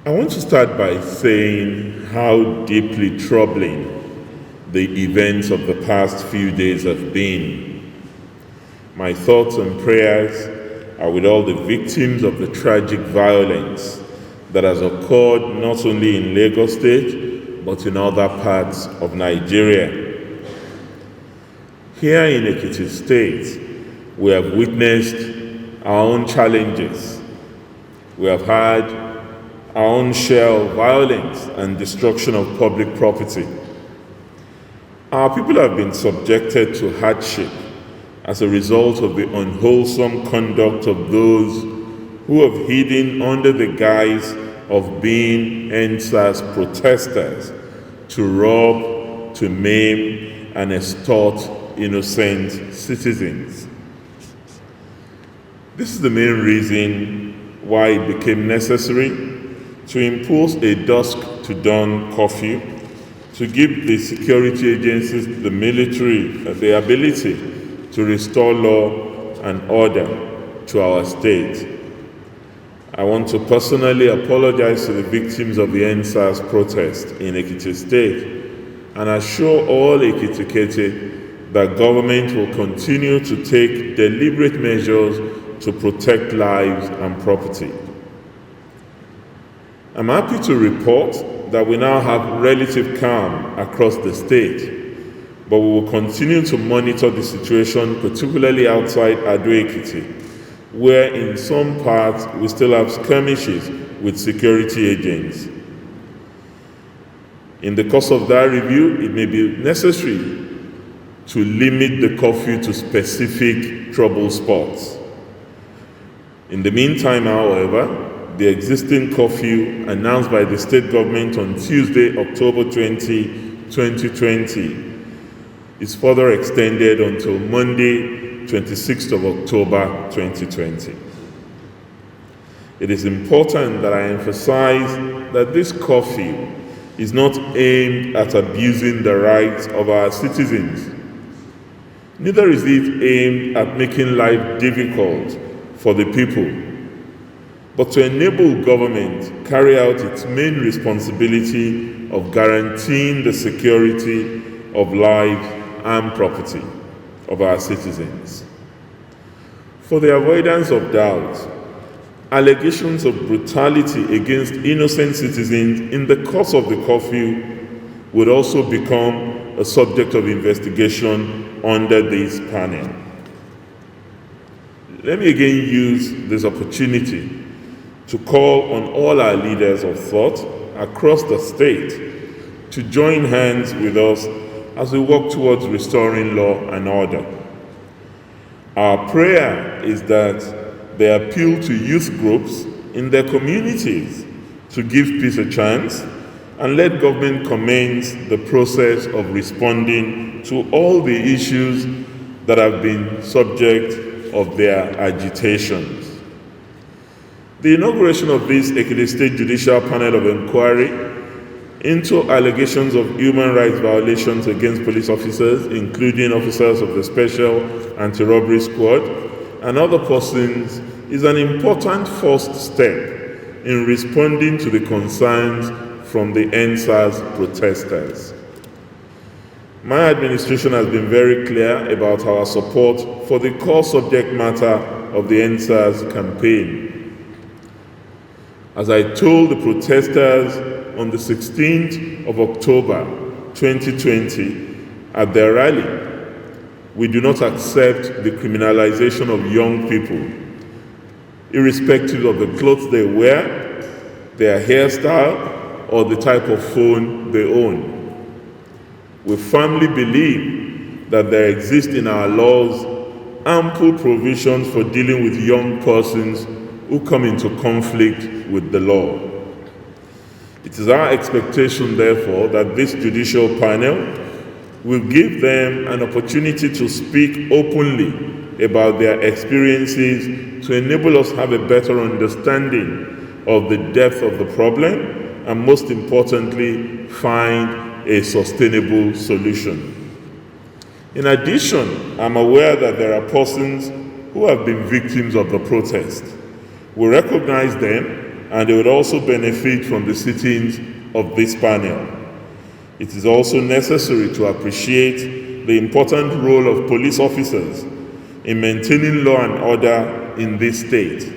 I want to start by saying how deeply troubling the events of the past few days have been. My thoughts and prayers are with all the victims of the tragic violence that has occurred not only in Lagos State, but in other parts of Nigeria. Here in Ekiti State, we have witnessed our own challenges. We have had our own share of violence and destruction of public property. Our people have been subjected to hardship as a result of the unwholesome conduct of those who have hidden under the guise of being NSAS protesters to rob, to maim, and extort innocent citizens. This is the main reason why it became necessary to impose a dusk to dawn curfew to give the security agencies, the military, the ability to restore law and order to our state. I want to personally apologize to the victims of the NSAS protest in Ekiti State and assure all Ekiti that government will continue to take deliberate measures to protect lives and property. I'm happy to report that we now have relative calm across the state, but we will continue to monitor the situation, particularly outside Ado-Ekiti, where in some parts we still have skirmishes with security agents. In the course of that review, it may be necessary to limit the curfew to specific trouble spots. In the meantime, however, the existing curfew announced by the state government on Tuesday, October 20, 2020, is further extended until Monday, 26th of October 2020. It is important that I emphasize that this curfew is not aimed at abusing the rights of our citizens. Neither is it aimed at making life difficult for the people, but to enable government carry out its main responsibility of guaranteeing the security of lives and property of our citizens. For the avoidance of doubt, allegations of brutality against innocent citizens in the course of the curfew would also become a subject of investigation under this panel. Let me again use this opportunity to call on all our leaders of thought across the state to join hands with us as we work towards restoring law and order. Our prayer is that they appeal to youth groups in their communities to give peace a chance and let government commence the process of responding to all the issues that have been subject of their agitations. The inauguration of this Ekiti State Judicial Panel of Inquiry into allegations of human rights violations against police officers, including officers of the Special Anti-Robbery Squad and other persons, is an important first step in responding to the concerns from the NSAS protesters. My administration has been very clear about our support for the core subject matter of the NSAS campaign. As I told the protesters on the 16th of October 2020 at their rally, we do not accept the criminalization of young people, irrespective of the clothes they wear, their hairstyle, or the type of phone they own. We firmly believe that there exist in our laws ample provisions for dealing with young persons who come into conflict with the law. It is our expectation, therefore, that this judicial panel will give them an opportunity to speak openly about their experiences to enable us to have a better understanding of the depth of the problem and, most importantly, find a sustainable solution. In addition, I'm aware that there are persons who have been victims of the protest. We recognize them and they would also benefit from the sittings of this panel. It is also necessary to appreciate the important role of police officers in maintaining law and order in this state.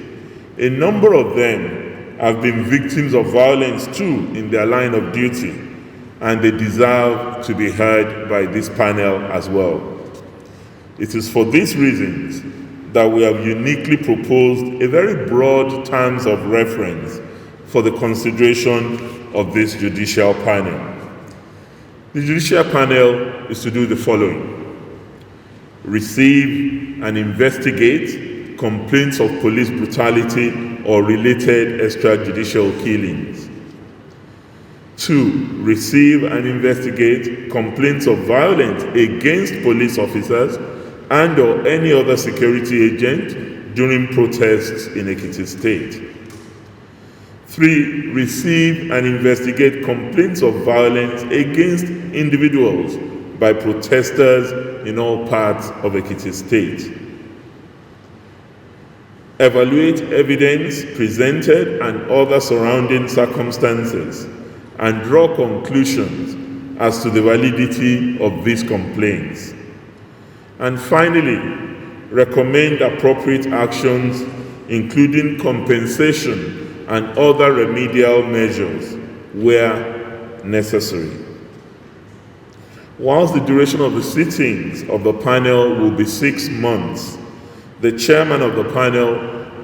A number of them have been victims of violence too in their line of duty, and they deserve to be heard by this panel as well. It is for these reasons that we have uniquely proposed a very broad terms of reference for the consideration of this judicial panel. The judicial panel is to do the following: receive and investigate complaints of police brutality or related extrajudicial killings. 2. Receive and investigate complaints of violence against police officers and or any other security agent during protests in Ekiti State. 3. Receive and investigate complaints of violence against individuals by protesters in all parts of Ekiti State. Evaluate evidence presented and other surrounding circumstances and draw conclusions as to the validity of these complaints. And finally, recommend appropriate actions, including compensation and other remedial measures where necessary. Whilst the duration of the sittings of the panel will be 6 months, the chairman of the panel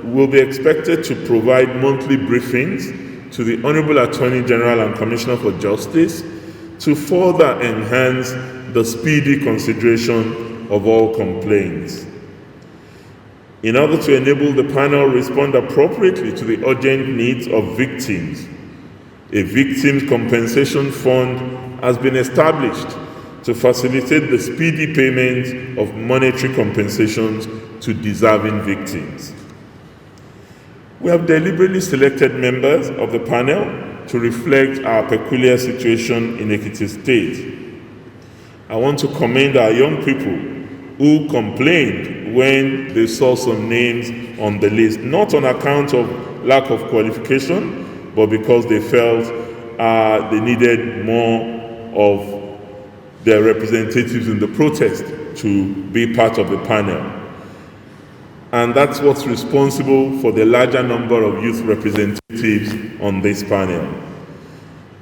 will be expected to provide monthly briefings to the Honorable Attorney General and Commissioner for Justice to further enhance the speedy consideration of all complaints. In order to enable the panel respond appropriately to the urgent needs of victims, a victims compensation fund has been established to facilitate the speedy payment of monetary compensations to deserving victims. We have deliberately selected members of the panel to reflect our peculiar situation in Ekiti State. I want to commend our young people who complained when they saw some names on the list, not on account of lack of qualification, but because they felt they needed more of their representatives in the protest to be part of the panel. And that's what's responsible for the larger number of youth representatives on this panel.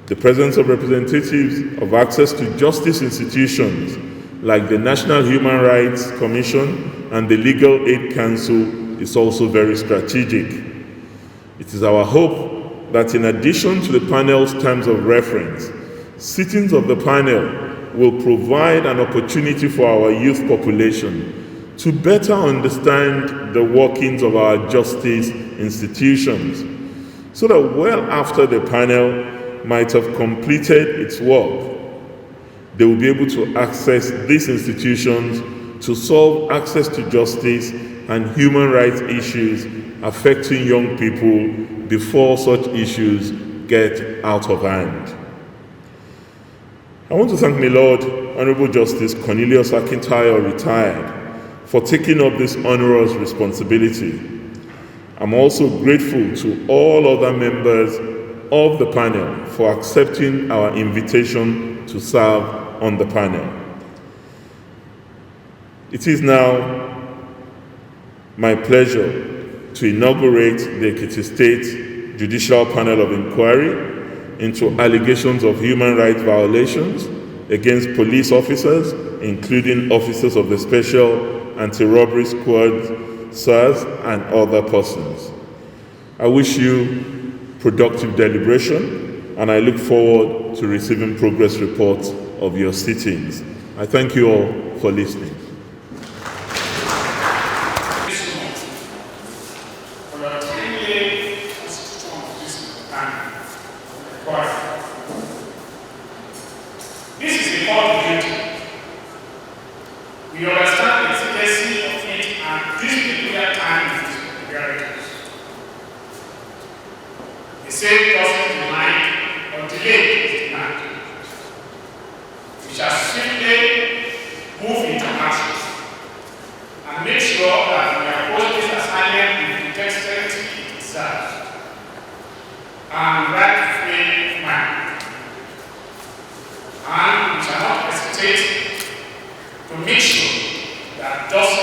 The presence of representatives of access to justice institutions like the National Human Rights Commission and the Legal Aid Council is also very strategic. It is our hope that in addition to the panel's terms of reference, sittings of the panel will provide an opportunity for our youth population to better understand the workings of our justice institutions, so that well after the panel might have completed its work, they will be able to access these institutions to solve access to justice and human rights issues affecting young people before such issues get out of hand. I want to thank my Lord, Honorable Justice Cornelius Akintayo, retired, for taking up this onerous responsibility. I'm also grateful to all other members of the panel for accepting our invitation to serve on the panel. It is now my pleasure to inaugurate the Ekiti State Judicial Panel of Inquiry into allegations of human rights violations against police officers, including officers of the Special Anti-Robbery Squad, SARS, and other persons. I wish you productive deliberation, and I look forward to receiving progress reports of your sittings. I thank you all for listening. This is a court duty. We understand the efficacy of it and this peculiar time is peculiarities. The same doesn't deny or delay is denied. We shall swiftly move into action and make sure that we approach this assignment with the dexterity it deserves. and right-free mind. And we shall not hesitate to make sure that justice